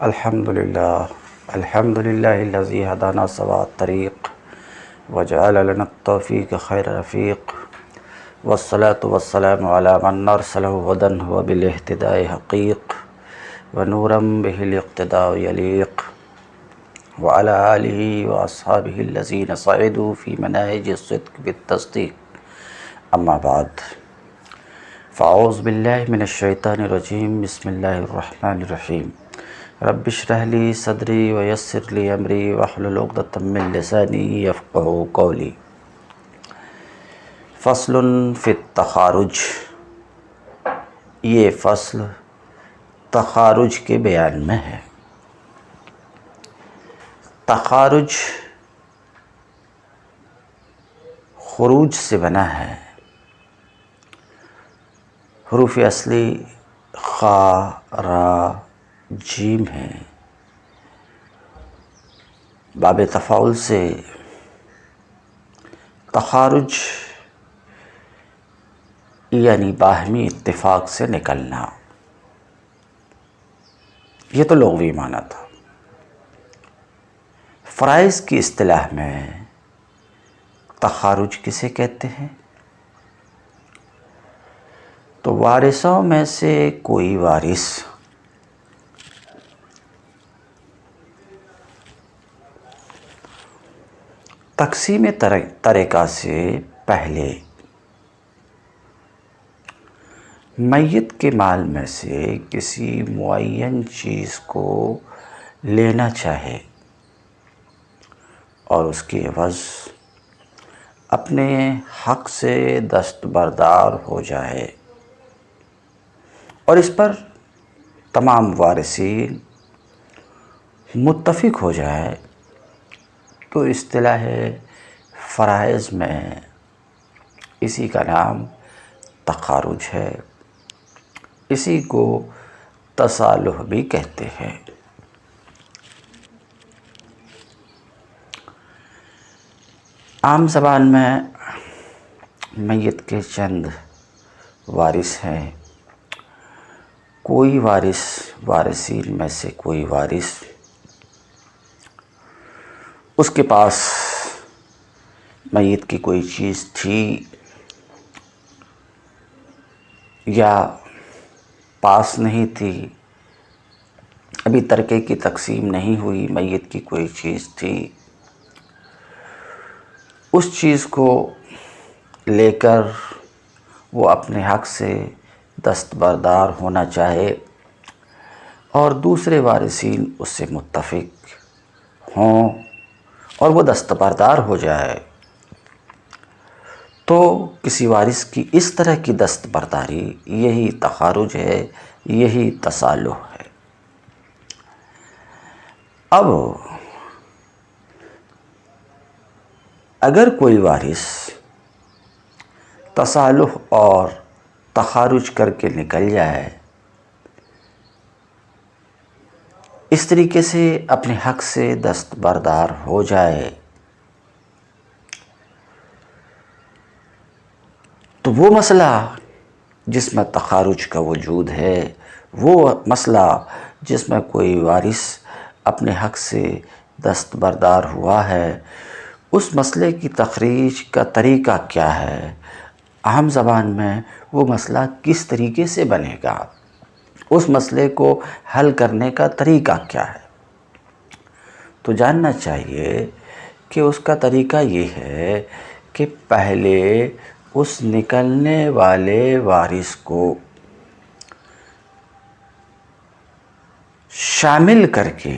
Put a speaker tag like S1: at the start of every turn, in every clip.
S1: الحمد لله الذي هدانا سواء الطريق وجعل لنا التوفيق خير رفيق والصلاة والسلام على من أرسله هدى وبالاهتداء حقيق ونورا به الاقتداء يليق وعلى آله وأصحابه الذين صعدوا في مناهج الصدق بالتصديق أما بعد فأعوذ بالله من الشيطان الرجيم بسم الله الرحمن الرحيم رب اشرح لي صدري ويسر لي أمري واحلل عقدة من لساني يفقهوا قولي فصل فی التخارج، یہ فصل تخارج کے بیان میں ہے۔ تخارج خروج سے بنا ہے، حروف اصلی خا را جیم ہے، باب تفاعل سے تخارج یعنی باہمی اتفاق سے نکلنا، یہ تو لغوی معنی تھا۔ فرائض کی اصطلاح میں تخارج کسے کہتے ہیں؟ تو وارثوں میں سے کوئی وارث تقسیم ترکہ سے پہلے میت کے مال میں سے کسی معین چیز کو لینا چاہے اور اس کی عوض اپنے حق سے دستبردار ہو جائے اور اس پر تمام وارثین متفق ہو جائے تو اصطلاح فرائض میں اسی کا نام تخارج ہے، اسی کو تصالح بھی کہتے ہیں۔ عام زبان میں میت کے چند وارث ہیں، کوئی وارثین میں سے کوئی وارث اس کے پاس میت کی کوئی چیز تھی یا پاس نہیں تھی، ابھی ترکے کی تقسیم نہیں ہوئی، میت کی کوئی چیز تھی، اس چیز کو لے کر وہ اپنے حق سے دستبردار ہونا چاہے اور دوسرے وارثین اس سے متفق ہوں اور وہ دستبردار ہو جائے، تو کسی وارث کی اس طرح کی دستبرداری یہی تخارج ہے، یہی تصالح ہے۔ اب اگر کوئی وارث تصالح اور تخارج کر کے نکل جائے، اس طریقے سے اپنے حق سے دستبردار ہو جائے، تو وہ مسئلہ جس میں تخارج کا وجود ہے، وہ مسئلہ جس میں کوئی وارث اپنے حق سے دستبردار ہوا ہے، اس مسئلے کی تخریج کا طریقہ کیا ہے؟ عام زبان میں وہ مسئلہ کس طریقے سے بنے گا؟ اس مسئلے کو حل کرنے کا طریقہ کیا ہے؟ تو جاننا چاہیے کہ اس کا طریقہ یہ ہے کہ پہلے اس نکلنے والے وارث کو شامل کر کے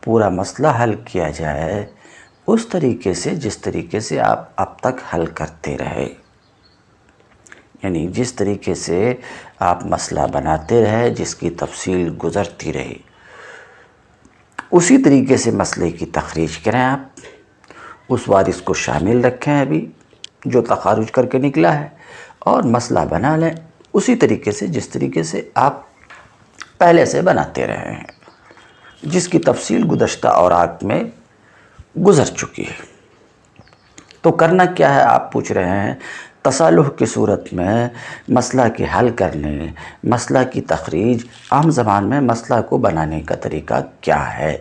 S1: پورا مسئلہ حل کیا جائے، اس طریقے سے جس طریقے سے آپ اب تک حل کرتے رہے، یعنی جس طریقے سے آپ مسئلہ بناتے رہے، جس کی تفصیل گزرتی رہی، اسی طریقے سے مسئلے کی تخریج کریں۔ آپ اس وارث کو شامل رکھیں ابھی جو تخارج کر کے نکلا ہے، اور مسئلہ بنا لیں اسی طریقے سے جس طریقے سے آپ پہلے سے بناتے رہے ہیں، جس کی تفصیل گزشتہ اوراق میں گزر چکی ہے۔ تو کرنا کیا ہے؟ آپ پوچھ رہے ہیں تصالح کی صورت میں مسئلہ کے حل کرنے، مسئلہ کی تخریج، عام زبان میں مسئلہ کو بنانے کا طریقہ کیا ہے؟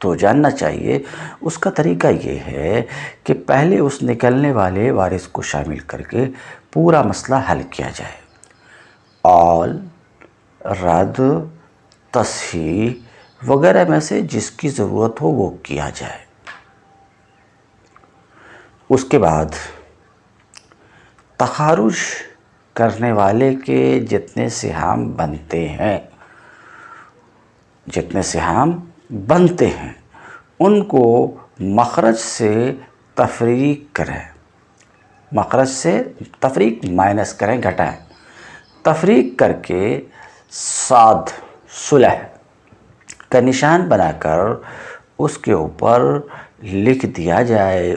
S1: تو جاننا چاہیے اس کا طریقہ یہ ہے کہ پہلے اس نکلنے والے وارث کو شامل کر کے پورا مسئلہ حل کیا جائے۔ اول، رد، تصحیح وغیرہ میں سے جس کی ضرورت ہو وہ کیا جائے۔ اس کے بعد تخارج کرنے والے کے جتنے سہام بنتے ہیں ان کو مخرج سے تفریق کریں، مخرج سے تفریق مائنس کریں، گھٹائیں، تفریق کر کے صاد صلح کا نشان بنا کر اس کے اوپر لکھ دیا جائے،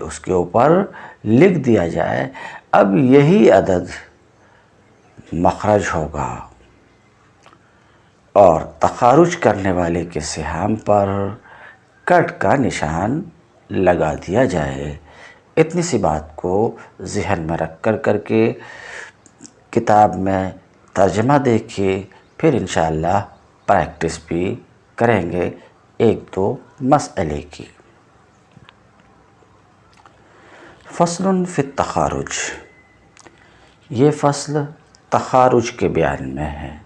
S1: اب یہی عدد مخرج ہوگا اور تخارج کرنے والے کے سہام پر کٹ کا نشان لگا دیا جائے۔ اتنی سی بات کو ذہن میں رکھ کر کے کتاب میں ترجمہ دیکھیے، پھر انشاءاللہ پریکٹس بھی کریں گے ایک دو مسئلے کی۔ فصل فی التخارج، یہ فصل تخارج کے بیان میں ہے،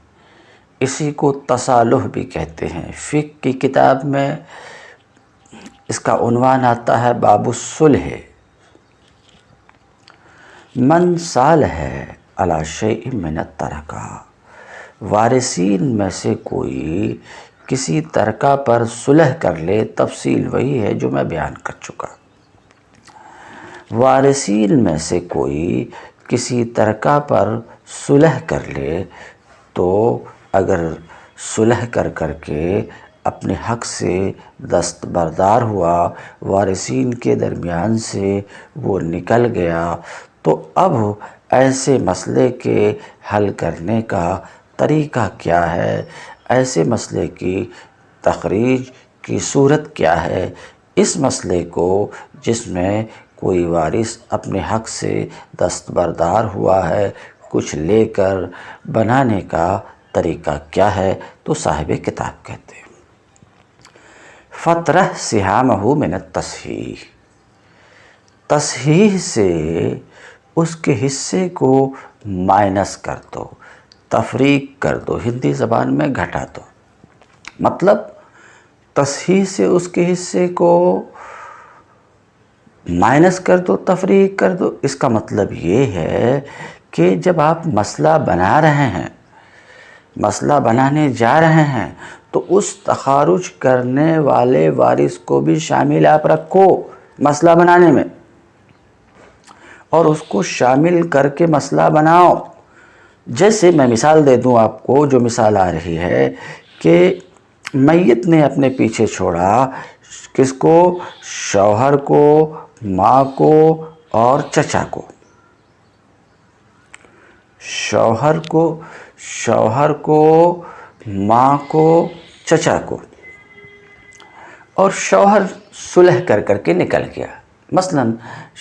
S1: اسی کو تصالح بھی کہتے ہیں۔ فقہ کی کتاب میں اس کا عنوان آتا ہے باب الصلح۔ من صالح علی شیء من الترکہ، وارثین میں سے کوئی کسی ترکہ پر صلح کر لے، تفصیل وہی ہے جو میں بیان کر چکا۔ وارثین میں سے کوئی کسی ترکہ پر صلح کر لے تو اگر صلح کر کے اپنے حق سے دستبردار ہوا، وارثین کے درمیان سے وہ نکل گیا، تو اب ایسے مسئلے کے حل کرنے کا طریقہ کیا ہے، ایسے مسئلے کی تخریج کی صورت کیا ہے، اس مسئلے کو جس میں کوئی وارث اپنے حق سے دستبردار ہوا ہے، کچھ لے کر بنانے کا طریقہ کیا ہے، تو صاحب کتاب کہتے ہیں فَطْرَحْ سِہَامَهُ مِنَ التَّصْحِیحِ، تصحیح سے اس کے حصے کو مائنس کر دو، تفریق کر دو، ہندی زبان میں گھٹا دو۔ مطلب تصحیح سے اس کے حصے کو مائنس کر دو، تفریق کر دو۔ اس کا مطلب یہ ہے کہ جب آپ مسئلہ بنا رہے ہیں، مسئلہ بنانے جا رہے ہیں، تو اس تخارج کرنے والے وارث کو بھی شامل آپ رکھو مسئلہ بنانے میں، اور اس کو شامل کر کے مسئلہ بناؤ۔ جیسے میں مثال دے دوں آپ کو، جو مثال آ رہی ہے کہ میت نے اپنے پیچھے چھوڑا، کس کو؟ شوہر کو، ماں کو اور چچا کو۔ شوہر کو، ماں کو، چچا کو، اور شوہر صلح کر کے نکل گیا۔ مثلا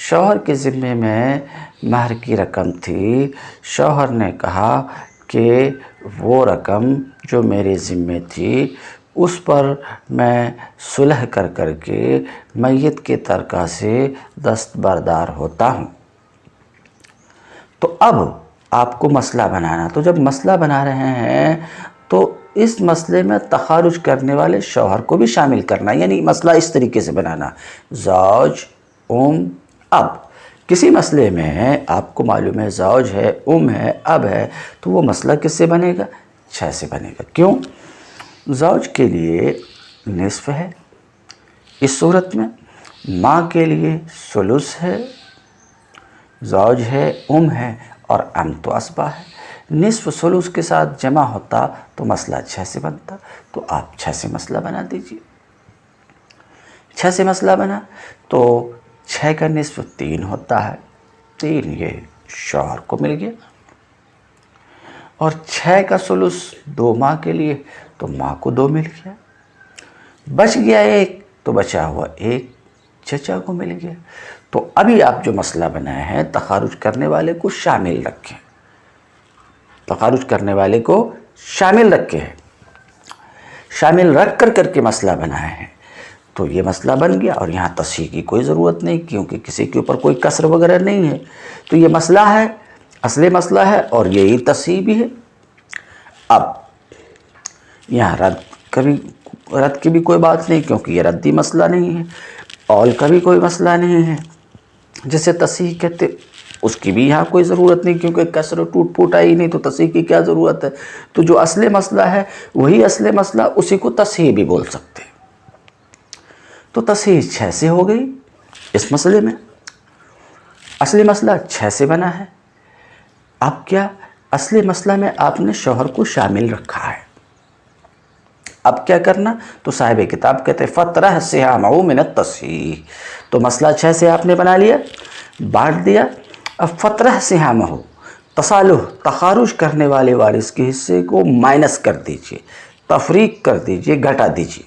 S1: شوہر کے ذمے میں مہر کی رقم تھی، شوہر نے کہا کہ وہ رقم جو میرے ذمے تھی اس پر میں صلح کر کے میت کے ترکہ سے دستبردار ہوتا ہوں۔ تو اب آپ کو مسئلہ بنانا، تو جب مسئلہ بنا رہے ہیں تو اس مسئلے میں تخارج کرنے والے شوہر کو بھی شامل کرنا، یعنی مسئلہ اس طریقے سے بنانا، زوج، اب۔ کسی مسئلے میں آپ کو معلوم ہے زوج ہے، ہے، اب ہے، تو وہ مسئلہ کس سے بنے گا؟ 6 سے بنے گا۔ کیوں؟ زوج کے لیے نصف ہے اس صورت میں، ماں کے لیے ثلث ہے، زوج ہے، ہے اور تو اسبہ ہے۔ نصف ثلث کے ساتھ جمع ہوتا تو مسئلہ 6 سے بنتا، تو آپ 6 سے مسئلہ بنا دیجئے۔ 6 سے مسئلہ بنا تو 6 کا نصف 3 ہوتا ہے، 3 یہ شوہر کو مل گیا، اور 6 کا ثلث 2 ماں کے لیے، تو ماں کو 2 مل گیا، بچ گیا 1، تو بچا ہوا 1 چچا کو مل گیا۔ تو ابھی آپ جو مسئلہ بنائے ہیں تخارج کرنے والے کو شامل رکھیں، تخارج کرنے والے کو شامل رکھے ہیں، شامل رکھ کر کے مسئلہ بنائے ہیں، تو یہ مسئلہ بن گیا اور یہاں تصحیح کی کوئی ضرورت نہیں، کیونکہ کسی کے اوپر کوئی کسر وغیرہ نہیں ہے، تو یہ مسئلہ ہے، اصل مسئلہ ہے، اور یہی تصحیح بھی ہے۔ اب یہاں رد کی بھی کوئی بات نہیں، کیونکہ یہ ردی مسئلہ نہیں ہے، اول کا بھی کوئی مسئلہ نہیں ہے جسے تصحیح کہتے، اس کی بھی یہاں کوئی ضرورت نہیں، کیونکہ کسر ٹوٹ پھوٹ آئی نہیں تو تصحیح کی کیا ضرورت ہے۔ تو جو اصل مسئلہ ہے وہی اصل مسئلہ، اسی کو تصحیح بھی بول سکتے ہیں۔ تو تصحیح 6 سے ہو گئی اس مسئلے میں، اصلی مسئلہ 6 سے بنا ہے۔ اب کیا اصلی مسئلہ میں آپ نے شوہر کو شامل رکھا ہے، اب کیا کرنا؟ تو صاحب کتاب کہتے ہیں فَطْرَحْ سِهَامَهُ مِنَ التَّصْحِیح، تو مسئلہ 6 سے آپ نے بنا لیا، بانٹ دیا۔ اب فَطْرَحْ سِهَامَهُ، تصالح، تخارج کرنے والے وارث کے حصے کو مائنس کر دیجئے، تفریق کر دیجئے، گھٹا دیجئے۔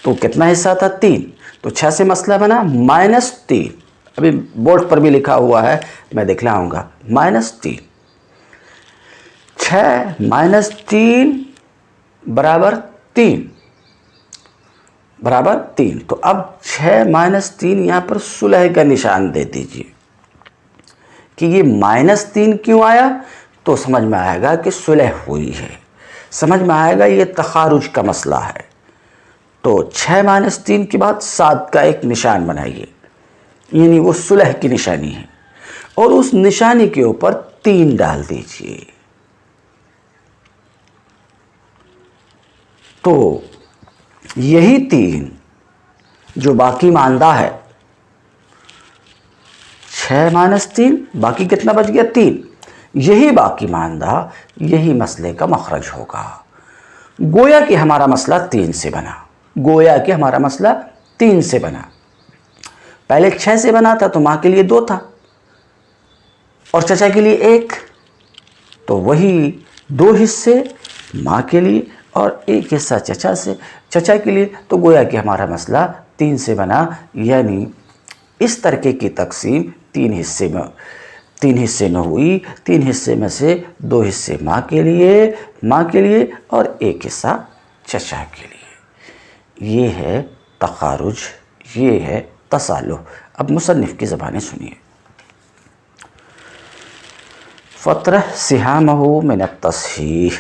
S1: تو کتنا حصہ تھا؟ 3، تو 6 سے مسئلہ بنا -3، ابھی بورڈ پر بھی لکھا ہوا ہے، میں دکھلاؤں گا، -3، 6 - 3 برابر 3، برابر 3۔ تو اب 6 - 3 یہاں پر صلح کا نشان دے دیجئے کہ یہ -3 کیوں آیا، تو سمجھ میں آئے گا کہ صلح ہوئی ہے، سمجھ میں آئے گا یہ تخارج کا مسئلہ ہے۔ تو 6 - 3 کے بعد 7 کا ایک نشان بنائیے، یعنی وہ صلح کی نشانی ہے، اور اس نشانی کے اوپر 3 ڈال دیجئے۔ تو یہی 3 جو باقی ماندہ ہے، 6 - 3، باقی کتنا بچ گیا؟ 3، یہی باقی ماندہ یہی مسئلے کا مخرج ہوگا۔ گویا کہ ہمارا مسئلہ 3 سے بنا، گویا کہ ہمارا مسئلہ 3 سے بنا۔ پہلے 6 سے بنا تھا تو ماں کے لیے 2 تھا اور چچا کے لیے 1، تو وہی 2 حصے ماں کے لیے اور 1 حصہ چچا کے لیے، تو گویا کہ ہمارا مسئلہ 3 سے بنا، یعنی اس طرح کی تقسیم 3 حصے میں ہوئی، 3 حصے میں سے 2 حصے ماں کے لیے اور 1 حصہ چچا کے لیے۔ یہ ہے تخارج، یہ ہے تصالح۔ اب مصنف کی زبانیں سنیے۔ فَطْرَحْ سِهَامَهُ مِنَ التَّصْحِیح،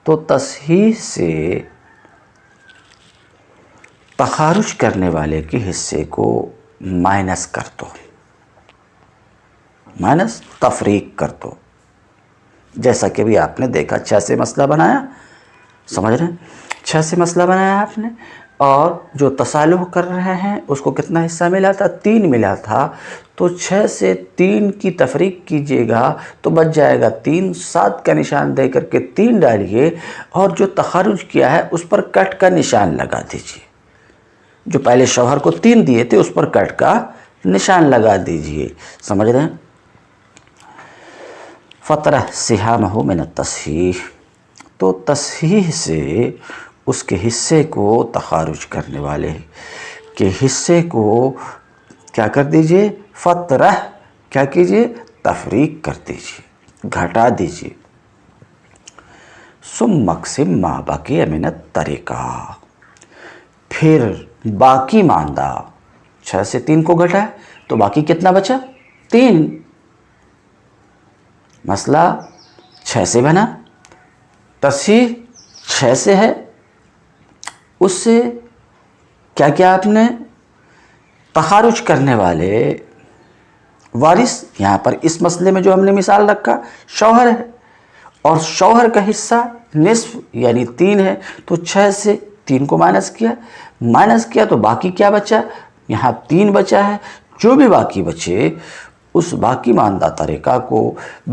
S1: تو تصحیح سے تخارج کرنے والے کے حصے کو مائنس کر دو، مائنس تفریق کر دو، جیسا کہ بھی آپ نے دیکھا 6 سے مسئلہ بنایا، سمجھ رہے ہیں؟ 6 سے مسئلہ بنایا آپ نے، اور جو تصالح کر رہے ہیں اس کو کتنا حصہ ملا تھا؟ 3 ملا تھا، تو 6 سے 3 کی تفریق کیجئے گا تو بچ جائے گا 3، 7 کا نشان دے کر کے 3 ڈالیے، اور جو تخارج کیا ہے اس پر کٹ کا نشان لگا دیجئے، جو پہلے شوہر کو 3 دیے تھے اس پر کٹ کا نشان لگا دیجئے، سمجھ رہے ہیں؟ فَطْرَحْ سِهَامَهُ مِنَ التَّصْحِیح، تو تصحیح سے اس کے حصے کو، تخارج کرنے والے کے حصے کو کیا کر دیجئے؟ فَطْرَحْ، کیا کیجئے؟ تفریق کر دیجئے، گھٹا دیجئے۔ ثُمَّ اقْسِم مَا بَقِیَ مِنَ التَّرِکَةِ، پھر باقی ماندہ 6 سے 3 کو گھٹا ہے تو باقی کتنا بچا؟ 3۔ مسئلہ 6 سے بنا، تصحیح 6 سے ہے، اس سے کیا کیا آپ نے؟ تخارج کرنے والے وارث، یہاں پر اس مسئلے میں جو ہم نے مثال رکھا شوہر ہے، اور شوہر کا حصہ نصف یعنی 3 ہے، تو 6 سے 3 کو مائنس کیا تو باقی کیا بچا؟ یہاں 3 بچا ہے، جو بھی باقی بچے اس باقی ماندہ طریقہ کو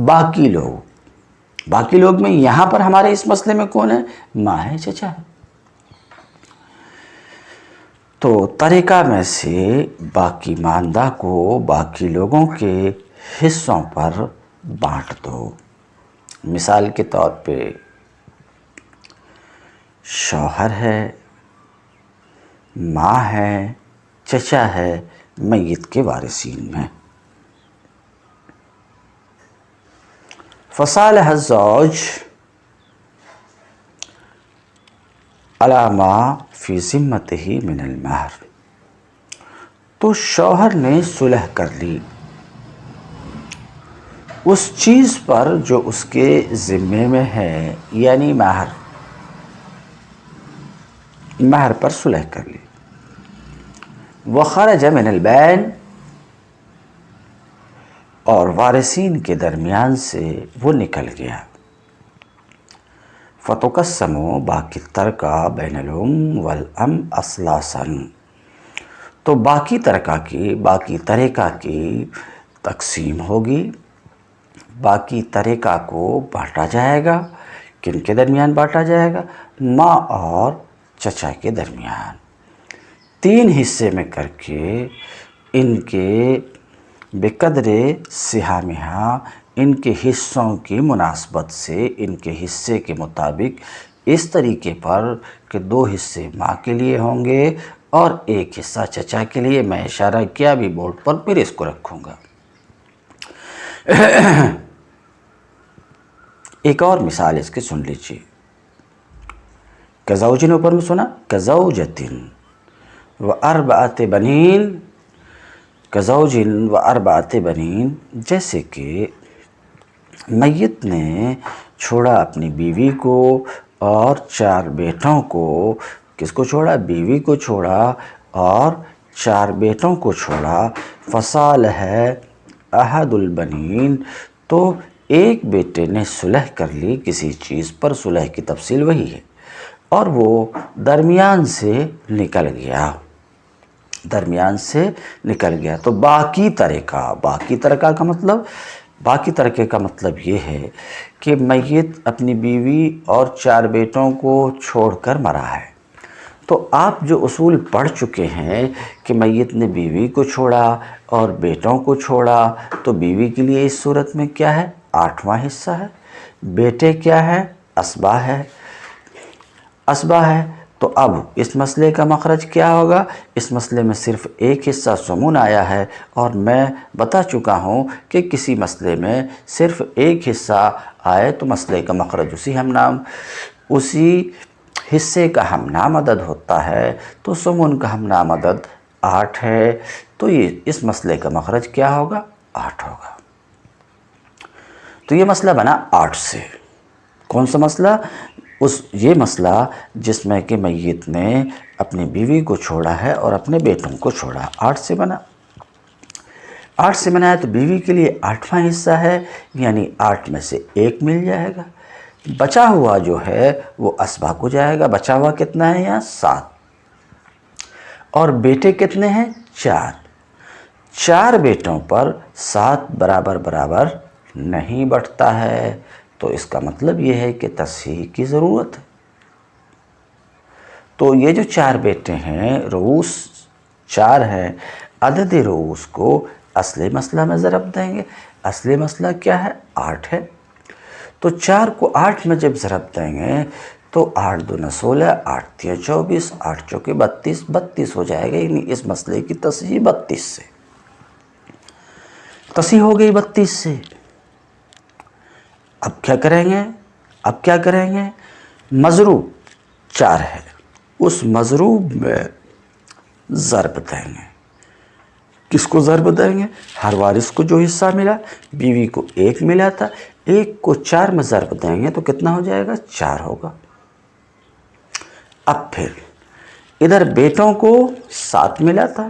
S1: باقی لوگ میں یہاں پر ہمارے اس مسئلے میں کون ہے؟ ماں ہے، چچا ہے، تو طریقہ میں سے باقی ماندہ کو باقی لوگوں کے حصوں پر بانٹ دو۔ مثال کے طور پہ شوہر ہے، ماں ہے، چچا ہے میت کے وارثین میں۔ فصالح الزوج علی ما فی ذمتہ من المہر، تو شوہر نے صلح کر لی اس چیز پر جو اس کے ذمے میں ہے، یعنی مہر پر صلح کر لی۔ وخرج من البین، اور وارثین کے درمیان سے وہ نکل گیا۔ فتقسم باقی الترکہ بین الام والام اثلاثا، تو باقی ترکہ کی تقسیم ہوگی، باقی ترکہ کو بانٹا جائے گا۔ کن کے درمیان بانٹا جائے گا؟ ماں اور چچا کے درمیان، 3 حصے میں کر کے ان کے بقدر سہامہا، ان کے حصوں کی مناسبت سے، ان کے حصے کے مطابق، اس طریقے پر کہ 2 حصے ماں کے لیے ہوں گے اور 1 حصہ چچا کے لیے۔ میں اشارہ کیا بھی بورڈ پر، پھر اس کو رکھوں گا۔ ایک اور مثال اس کی سن لیجیے۔ کزوجن اوپر میں سنا، کزوجتن و اربعۃ بنین، کزوجن و اربعۃ بنین، جیسے کہ میت نے چھوڑا اپنی بیوی کو اور 4 بیٹوں کو۔ کس کو چھوڑا؟ بیوی کو چھوڑا اور 4 بیٹوں کو چھوڑا۔ فصالح احد البنین، تو ایک بیٹے نے صلح کر لی کسی چیز پر، صلح کی تفصیل وہی ہے، اور وہ درمیان سے نکل گیا، تو باقی ترکے کا مطلب یہ ہے کہ میت اپنی بیوی اور 4 بیٹوں کو چھوڑ کر مرا ہے۔ تو آپ جو اصول پڑھ چکے ہیں کہ میت نے بیوی کو چھوڑا اور بیٹوں کو چھوڑا، تو بیوی کے لیے اس صورت میں کیا ہے؟ 8واں حصہ ہے۔ بیٹے کیا ہے؟ اسبا ہے۔ تو اب اس مسئلے کا مخرج کیا ہوگا؟ اس مسئلے میں صرف 1 حصہ سمون آیا ہے، اور میں بتا چکا ہوں کہ کسی مسئلے میں صرف 1 حصہ آئے تو مسئلے کا مخرج اسی حصے کا ہم نام عدد ہوتا ہے۔ تو سمون کا ہم نام عدد 8 ہے، تو اس مسئلے کا مخرج کیا ہوگا؟ 8 ہوگا۔ تو یہ مسئلہ بنا 8 سے۔ کون سا مسئلہ؟ یہ مسئلہ جس میں کہ میت نے اپنی بیوی کو چھوڑا ہے اور اپنے بیٹوں کو چھوڑا، 8 سے بنا۔ 8 سے بنا ہے تو بیوی کے لیے 8واں حصہ ہے، یعنی 8 میں سے 1 مل جائے گا۔ بچا ہوا جو ہے وہ اسبا کو جائے گا۔ بچا ہوا کتنا ہے یہاں؟ 7۔ اور بیٹے کتنے ہیں؟ 4۔ 4 بیٹوں پر 7 برابر نہیں بٹتا ہے، تو اس کا مطلب یہ ہے کہ تصحیح کی ضرورت ہے۔ تو یہ جو 4 بیٹے ہیں، رؤوس 4 ہیں، عدد رؤوس کو اصلی مسئلہ میں ضرب دیں گے۔ اصلی مسئلہ کیا ہے؟ 8 ہے۔ تو 4 کو 8 میں جب ضرب دیں گے تو 8 دونا 16، 8 تیا 24، 8 چوکے 32 ہو جائے گا، یعنی اس مسئلے کی تصحیح 32 سے تصحیح ہو گئی 32 سے۔ اب کیا کریں گے؟ مضروب 4 ہے، اس مضروب میں ضرب دیں گے۔ کس کو ضرب دیں گے؟ ہر وارث کو جو حصہ ملا، بیوی کو 1 ملا تھا، 1 کو 4 میں ضرب دیں گے تو کتنا ہو جائے گا؟ 4 ہوگا۔ اب پھر ادھر بیٹوں کو 7 ملا تھا،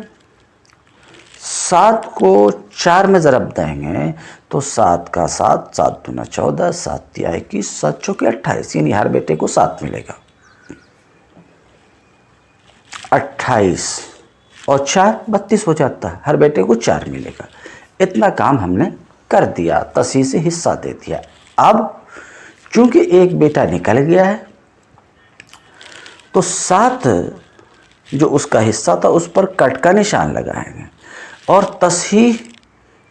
S1: 7 کو 4 میں ضرب دیں گے تو 7 کا 7، 7 دونا 14، 7 تیا 21، 7 چوکے 28، یعنی ہر بیٹے کو 7 ملے گا۔ 28 اور 4 32 ہو جاتا ہے، ہر بیٹے کو 4 ملے گا۔ اتنا کام ہم نے کر دیا، تصحیح سے حصہ دے دیا۔ اب چونکہ ایک بیٹا نکل گیا ہے تو 7 جو اس کا حصہ تھا اس پر کٹ کا نشان لگائیں گے، اور تصحیح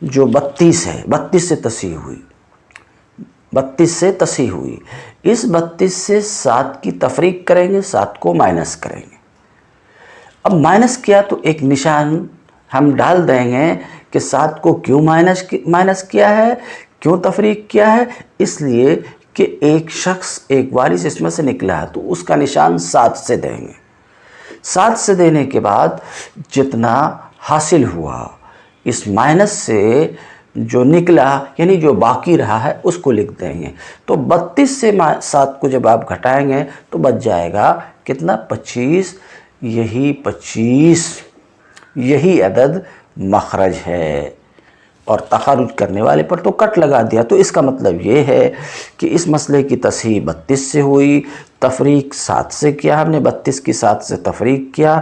S1: جو 32 ہے، 32 سے تصحیح ہوئی، اس 32 سے 7 کی تفریق کریں گے، 7 کو مائنس کریں گے، اب مائنس کیا تو ایک نشان ہم ڈال دیں گے کہ 7 کو کیوں مائنس کیا ہے، کیوں تفریق کیا ہے، اس لیے کہ ایک شخص، ایک وارث اس میں سے نکلا ہے، تو اس کا نشان 7 سے دیں گے۔ 7 سے دینے کے بعد جتنا حاصل ہوا اس مائنس سے جو نکلا، یعنی جو باقی رہا ہے، اس کو لکھ دیں گے۔ تو 32 سے 7 کو جب آپ گھٹائیں گے تو بچ جائے گا کتنا؟ 25۔ یہی 25 یہی عدد مخرج ہے، اور تخارج کرنے والے پر تو کٹ لگا دیا۔ تو اس کا مطلب یہ ہے کہ اس مسئلے کی تصحیح 32 سے ہوئی، تفریق 7 سے کیا ہم نے، 32 کی 7 سے تفریق کیا،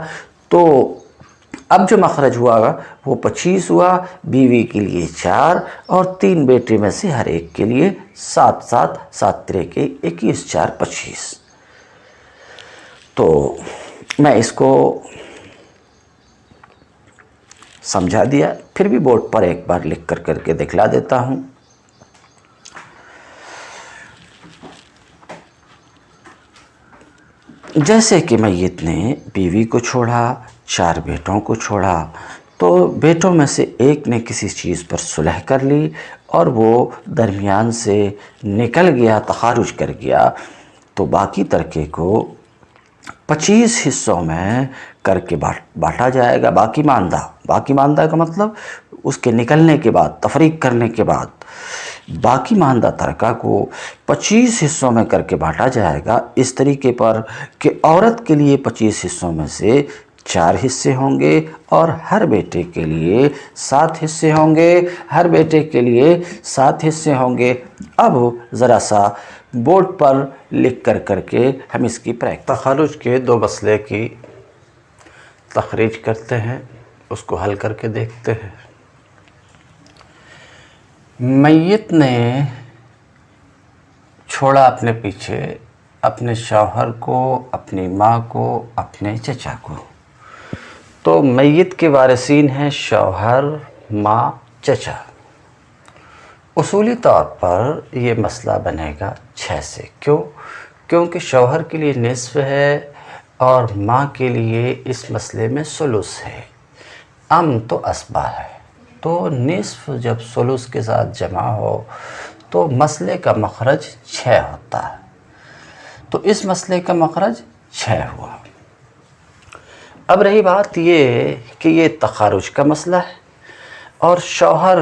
S1: تو اب جو مخرج ہوا وہ 25 ہوا۔ بیوی کے لیے 4 اور 3 بیٹے میں سے ہر ایک کے لیے 7 7 7 3 کے 21 4 25۔ تو میں اس کو سمجھا دیا، پھر بھی بورڈ پر ایک بار لکھ کر کے دکھلا دیتا ہوں۔ جیسے کہ میت نے بیوی کو چھوڑا، 4 بیٹوں کو چھوڑا، تو بیٹوں میں سے ایک نے کسی چیز پر صلح کر لی اور وہ درمیان سے نکل گیا، تخارج کر گیا، تو باقی ترکے کو 25 حصوں میں کر کے بانٹا جائے گا۔ باقی ماندہ کا مطلب اس کے نکلنے کے بعد، تفریق کرنے کے بعد باقی ماندہ ترکہ کو 25 حصوں میں کر کے بانٹا جائے گا، اس طریقے پر کہ عورت کے لیے 25 حصوں میں سے 4 حصے ہوں گے اور ہر بیٹے کے لیے 7 حصے ہوں گے، ہر بیٹے کے لیے 7 حصے ہوں گے۔ اب ذرا سا بورڈ پر لکھ کر کے ہم اس کی تخارج کے 2 مسئلے کی تخریج کرتے ہیں، اس کو حل کر کے دیکھتے ہیں۔ میت نے چھوڑا اپنے پیچھے اپنے شوہر کو، اپنی ماں کو، اپنے چچا کو۔ تو میت کے وارثین ہیں شوہر، ماں، چچا۔ اصولی طور پر یہ مسئلہ بنے گا 6 سے۔ کیونکہ شوہر کے لیے نصف ہے اور ماں کے لیے اس مسئلے میں ثلث ہے، تو اسبہ ہے، تو نصف جب ثلث کے ساتھ جمع ہو تو مسئلے کا مخرج 6 ہوتا ہے۔ تو اس مسئلے کا مخرج 6 ہوا۔ اب رہی بات یہ کہ یہ تخارج کا مسئلہ ہے اور شوہر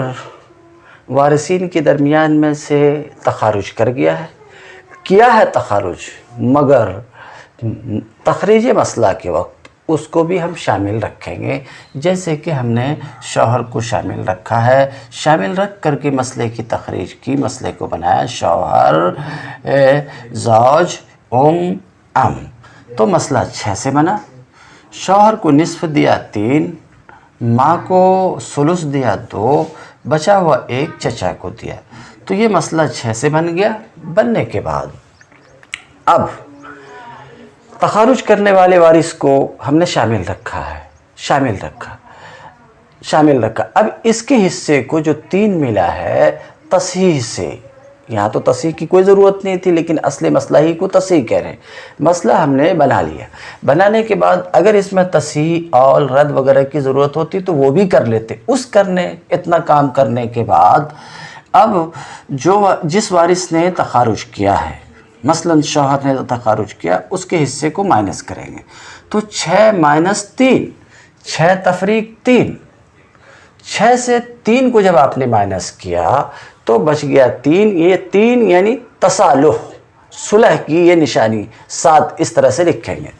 S1: وارثین کے درمیان میں سے تخارج کر گیا ہے تخارج، مگر تخریج مسئلہ کے وقت اس کو بھی ہم شامل رکھیں گے، جیسے کہ ہم نے شوہر کو شامل رکھا ہے۔ شامل رکھ کر کے مسئلے کی تخریج کی، مسئلے کو بنایا شوہر، زوج، ام۔ تو مسئلہ 6 سے بنا۔ شوہر کو نصف دیا 3، ماں کو ثلث دیا 2، بچا ہوا 1 چچا کو دیا۔ تو یہ مسئلہ 6 سے بن گیا۔ بننے کے بعد اب تخارج کرنے والے وارث کو ہم نے شامل رکھا۔ اب اس کے حصے کو جو 3 ملا ہے تصحیح سے، یہاں تو تصحیح کی کوئی ضرورت نہیں تھی، لیکن اصل مسئلہ ہی کو تصحیح کہہ رہے ہیں۔ مسئلہ ہم نے بنا لیا، بنانے کے بعد اگر اس میں تصحیح اور رد وغیرہ کی ضرورت ہوتی تو وہ بھی کر لیتے۔ اتنا کام کرنے کے بعد اب جس وارث نے تخارج کیا ہے، مثلاً شوہر نے تخارج کیا، اس کے حصے کو مائنس کریں گے۔ تو 6 مائنس 3، 6 تفریق 3، 6 سے 3 کو جب آپ نے مائنس کیا تو بچ گیا 3۔ یہ 3 یعنی تصالح، صلح کی یہ نشانی 7 اس طرح سے لکھیں گے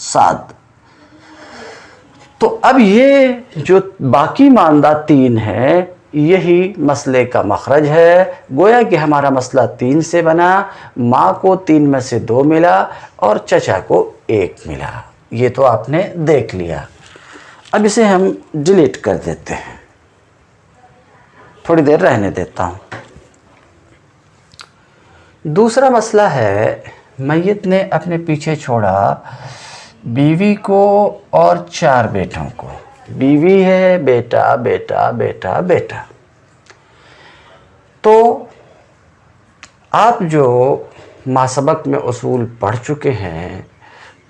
S1: 7۔ تو اب یہ جو باقی ماندہ 3 ہے یہی مسئلے کا مخرج ہے۔ گویا کہ ہمارا مسئلہ 3 سے بنا، ماں کو 3 میں سے 2 ملا اور چچا کو 1 ملا۔ یہ تو آپ نے دیکھ لیا۔ اب اسے ہم ڈیلیٹ کر دیتے ہیں، تھوڑی دیر رہنے دیتا ہوں۔ دوسرا مسئلہ ہے، میت نے اپنے پیچھے چھوڑا بیوی کو اور 4 بیٹوں کو۔ بیوی ہے، بیٹا بیٹا بیٹا بیٹا۔ تو آپ جو ماسبق میں اصول پڑھ چکے ہیں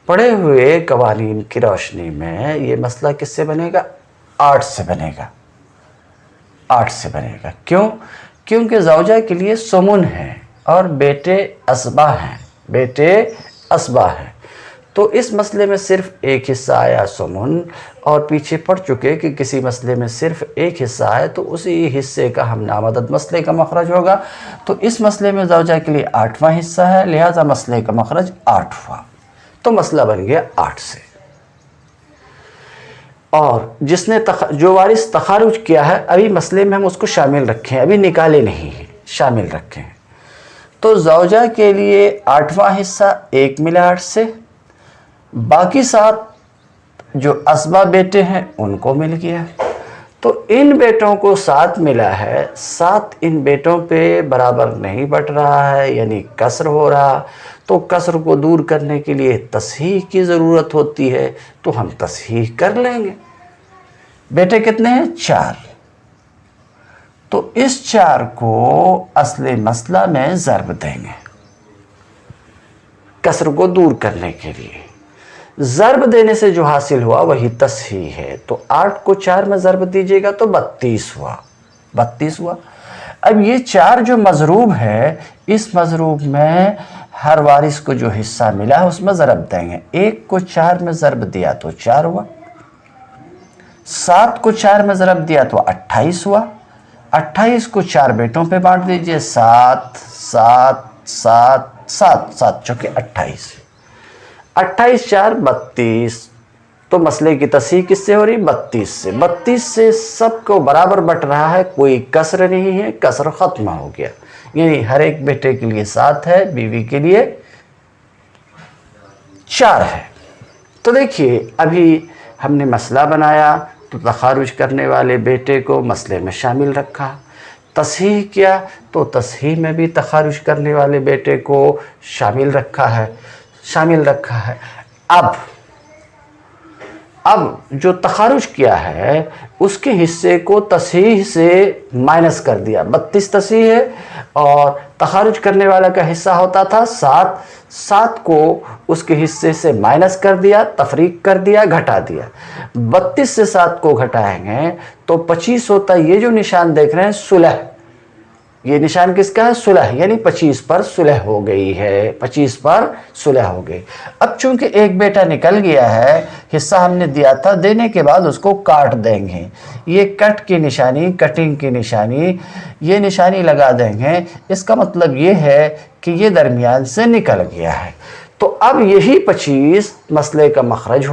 S1: پڑھے ہوئے قوانین کی روشنی میں یہ مسئلہ کس سے بنے گا؟ 8 سے بنے گا، 8 سے بنے گا۔ کیوں؟ کیونکہ زوجہ کے لیے سمن ہے اور بیٹے اسبا ہیں، بیٹے اسبا ہیں، تو اس مسئلے میں صرف ایک حصہ آیا سمن، اور پیچھے پڑھ چکے کہ کسی مسئلے میں صرف ایک حصہ آئے تو اسی حصے کا ہم نامدد مسئلے کا مخرج ہوگا، تو اس مسئلے میں زوجہ کے لیے 8واں حصہ ہے، لہذا مسئلے کا مخرج 8 ہوا، تو مسئلہ بن گیا 8 سے۔ اور جس نے جو وارث تخارج کیا ہے، ابھی مسئلے میں ہم اس کو شامل رکھیں، ابھی نکالے نہیں ہیں، شامل رکھیں، تو زوجہ کے لیے 8واں حصہ 1 ملا 8 سے، باقی 7 جو اسبا بیٹے ہیں ان کو مل گیا، تو ان بیٹوں کو 7 ملا ہے، 7 ان بیٹوں پہ برابر نہیں بٹ رہا ہے، یعنی کسر ہو رہا، تو کسر کو دور کرنے کے لیے تصحیح کی ضرورت ہوتی ہے، تو ہم تصحیح کر لیں گے۔ بیٹے کتنے ہیں؟ 4، تو اس 4 کو اصل مسئلہ میں ضرب دیں گے کسر کو دور کرنے کے لیے۔ ضرب دینے سے جو حاصل ہوا وہی تصحیح ہے، تو 8 کو 4 میں ضرب دیجئے گا تو 32 ہوا، 32 ہوا۔ اب یہ 4 جو مضروب ہے، اس مضروب میں ہر وارث کو جو حصہ ملا ہے اس میں ضرب دیں گے، 1 کو 4 میں ضرب دیا تو 4 ہوا، 7 کو 4 میں ضرب دیا تو 28 ہوا، 28 کو 4 بیٹوں پہ بانٹ دیجئے، 7 7 7 7 7 چونکہ 28، 28 4 32، تو مسئلے کی تصحیح کس سے ہو رہی؟ 32 سے۔ 32 سے سب کو برابر بٹ رہا ہے، کوئی کسر نہیں ہے، کسر ختم ہو گیا، یعنی ہر ایک بیٹے کے لیے 7 ہے، بیوی کے لیے 4 ہے۔ تو دیکھیے ابھی ہم نے مسئلہ بنایا تو تخارج کرنے والے بیٹے کو مسئلے میں شامل رکھا، تصحیح کیا تو تصحیح میں بھی تخارج کرنے والے بیٹے کو شامل رکھا ہے، اب جو تخارج کیا ہے اس کے حصے کو تصحیح سے مائنس کر دیا، 32 تصحیح ہے اور تخارج کرنے والا کا حصہ ہوتا تھا 7 کو اس کے حصے سے مائنس کر دیا، تفریق کر دیا، گھٹا دیا، 32 سے 7 کو گھٹائیں گے تو 25 ہوتا ہے۔ یہ جو نشان دیکھ رہے ہیں صلح، یہ نشان کس کا ہے؟ صلح، یعنی 25 پر صلح ہو گئی ہے، 25 پر صلح ہو گئی۔ اب چونکہ ایک بیٹا نکل گیا ہے، حصہ ہم نے دیا تھا، دینے کے بعد اس کو کاٹ دیں گے، یہ کٹ کی نشانی، کٹنگ کی نشانی، یہ نشانی لگا دیں گے، اس کا مطلب یہ ہے کہ یہ درمیان سے نکل گیا ہے، تو اب یہی 25 مسئلے کا مخرج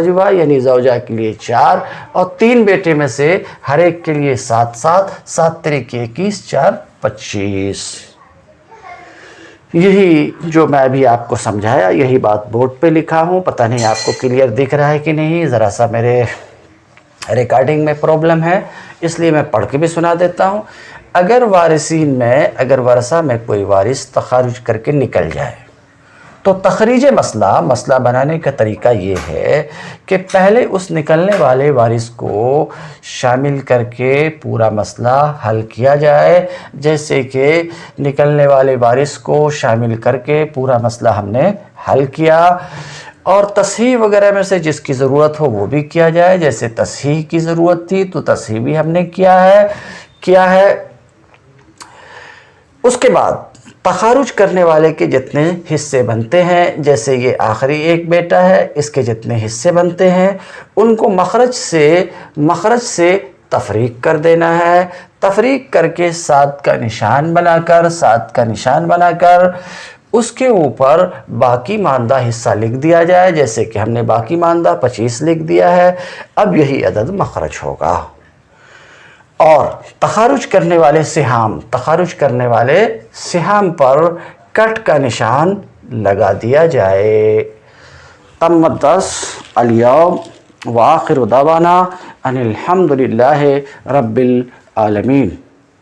S1: ہوا، یعنی زوجہ کے لیے 4 اور 3 بیٹے میں سے ہر ایک کے لیے 7 7 3 21 4 25۔ یہی جو میں ابھی آپ کو سمجھایا، یہی بات بورڈ پہ لکھا ہوں، پتہ نہیں آپ کو کلیئر دکھ رہا ہے کہ نہیں، ذرا سا میرے ریکارڈنگ میں پرابلم ہے، اس لیے میں پڑھ کے بھی سنا دیتا ہوں۔ اگر ورثہ میں کوئی وارث تخارج کر کے نکل جائے تو تخریج مسئلہ بنانے کا طریقہ یہ ہے کہ پہلے اس نکلنے والے وارث کو شامل کر کے پورا مسئلہ حل کیا جائے، جیسے کہ نکلنے والے وارث کو شامل کر کے پورا مسئلہ ہم نے حل کیا، اور تصحیح وغیرہ میں سے جس کی ضرورت ہو وہ بھی کیا جائے، جیسے تصحیح کی ضرورت تھی تو تصحیح بھی ہم نے کیا ہے۔ اس کے بعد تخارج کرنے والے کے جتنے حصے بنتے ہیں، جیسے یہ آخری ایک بیٹا ہے، اس کے جتنے حصے بنتے ہیں ان کو مخرج سے تفریق کر دینا ہے، تفریق کر کے 7 کا نشان بنا کر اس کے اوپر باقی ماندہ حصہ لکھ دیا جائے، جیسے کہ ہم نے باقی ماندہ 25 لکھ دیا ہے، اب یہی عدد مخرج ہوگا، اور تخارج کرنے والے سہام پر کٹ کا نشان لگا دیا جائے۔ تم الدرس اليوم وآخر دعوانا ان الحمد للہ رب العالمین۔